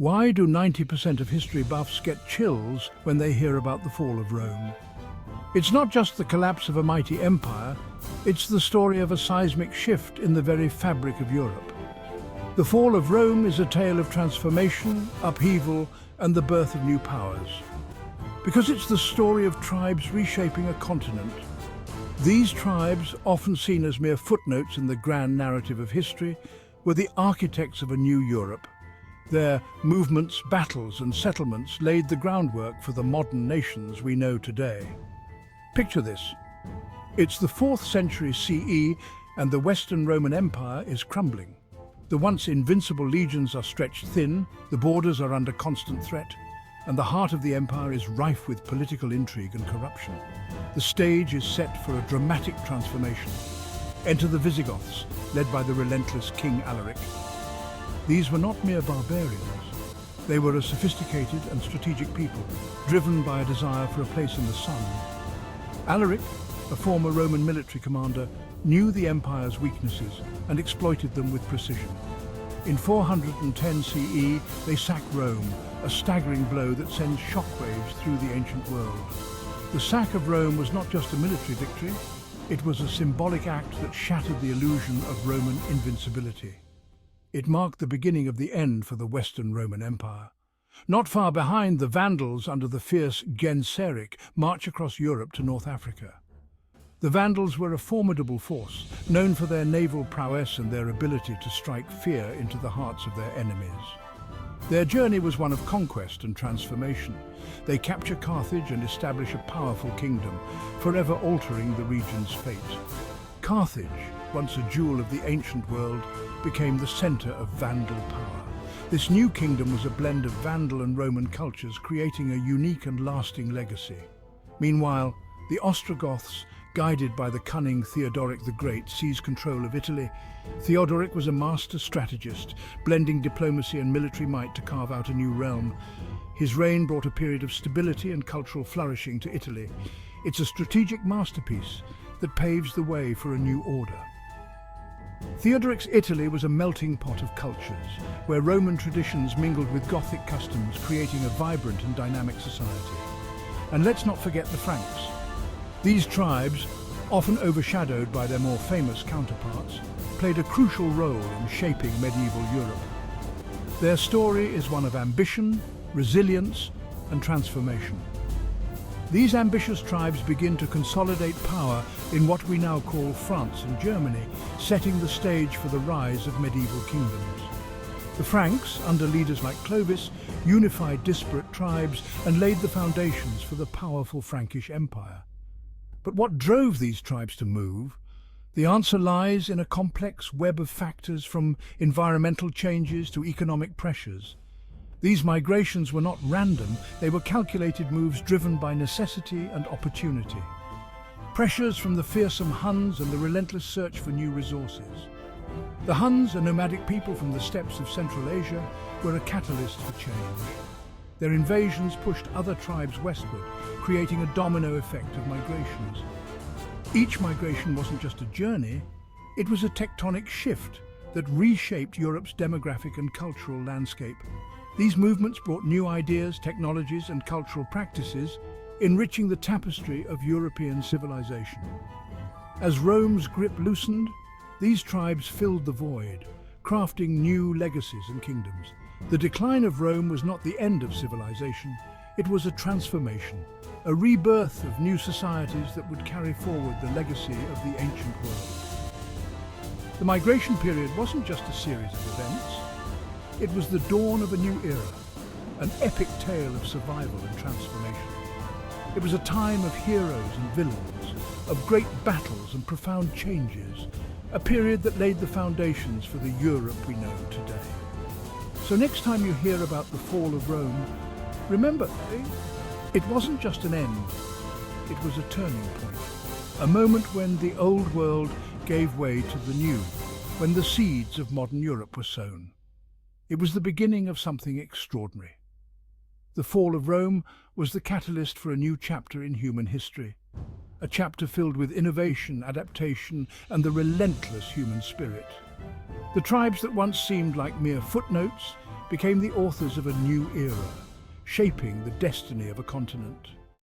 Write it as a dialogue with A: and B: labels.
A: Why do 90% of history buffs get chills when they hear about the fall of Rome? It's not just the collapse of a mighty empire, it's the story of a seismic shift in the very fabric of Europe. The fall of Rome is a tale of transformation, upheaval, and the birth of new powers. Because it's the story of tribes reshaping a continent. These tribes, often seen as mere footnotes in the grand narrative of history, were the architects of a new Europe. Their movements, battles, and settlements laid the groundwork for the modern nations we know today. Picture this. It's the 4th century CE and the Western Roman Empire is crumbling. The once invincible legions are stretched thin, the borders are under constant threat, and the heart of the empire is rife with political intrigue and corruption. The stage is set for a dramatic transformation. Enter the Visigoths, led by the relentless King Alaric. These were not mere barbarians. They were a sophisticated and strategic people, driven by a desire for a place in the sun. Alaric, a former Roman military commander, knew the empire's weaknesses and exploited them with precision. In 410 CE, they sack Rome, a staggering blow that sends shockwaves through the ancient world. The sack of Rome was not just a military victory, it was a symbolic act that shattered the illusion of Roman invincibility. It marked the beginning of the end for the Western Roman Empire. Not far behind, the Vandals, under the fierce Genseric, march across Europe to North Africa. The Vandals were a formidable force, known for their naval prowess and their ability to strike fear into the hearts of their enemies. Their journey was one of conquest and transformation. They capture Carthage and establish a powerful kingdom, forever altering the region's fate. Carthage, once a jewel of the ancient world, became the center of Vandal power. This new kingdom was a blend of Vandal and Roman cultures, creating a unique and lasting legacy. Meanwhile, the Ostrogoths, guided by the cunning Theodoric the Great, seized control of Italy. Theodoric was a master strategist, blending diplomacy and military might to carve out a new realm. His reign brought a period of stability and cultural flourishing to Italy. It's a strategic masterpiece that paves the way for a new order. Theodoric's Italy was a melting pot of cultures, where Roman traditions mingled with Gothic customs, creating a vibrant and dynamic society. And let's not forget the Franks. These tribes, often overshadowed by their more famous counterparts, played a crucial role in shaping medieval Europe. Their story is one of ambition, resilience, and transformation. These ambitious tribes begin to consolidate power in what we now call France and Germany, setting the stage for the rise of medieval kingdoms. The Franks, under leaders like Clovis, unified disparate tribes and laid the foundations for the powerful Frankish Empire. But what drove these tribes to move? The answer lies in a complex web of factors, from environmental changes to economic pressures. These migrations were not random, they were calculated moves driven by necessity and opportunity. Pressures from the fearsome Huns and the relentless search for new resources. The Huns, a nomadic people from the steppes of Central Asia, were a catalyst for change. Their invasions pushed other tribes westward, creating a domino effect of migrations. Each migration wasn't just a journey, it was a tectonic shift that reshaped Europe's demographic and cultural landscape. These movements brought new ideas, technologies, and cultural practices, enriching the tapestry of European civilization. As Rome's grip loosened, these tribes filled the void, crafting new legacies and kingdoms. The decline of Rome was not the end of civilization, it was a transformation, a rebirth of new societies that would carry forward the legacy of the ancient world. The migration period wasn't just a series of events, it was the dawn of a new era, an epic tale of survival and transformation. It was a time of heroes and villains, of great battles and profound changes, a period that laid the foundations for the Europe we know today. So next time you hear about the fall of Rome, remember, it wasn't just an end, it was a turning point. A moment when the old world gave way to the new, when the seeds of modern Europe were sown. It was the beginning of something extraordinary. The fall of Rome was the catalyst for a new chapter in human history, a chapter filled with innovation, adaptation, and the relentless human spirit. The tribes that once seemed like mere footnotes became the authors of a new era, shaping the destiny of a continent.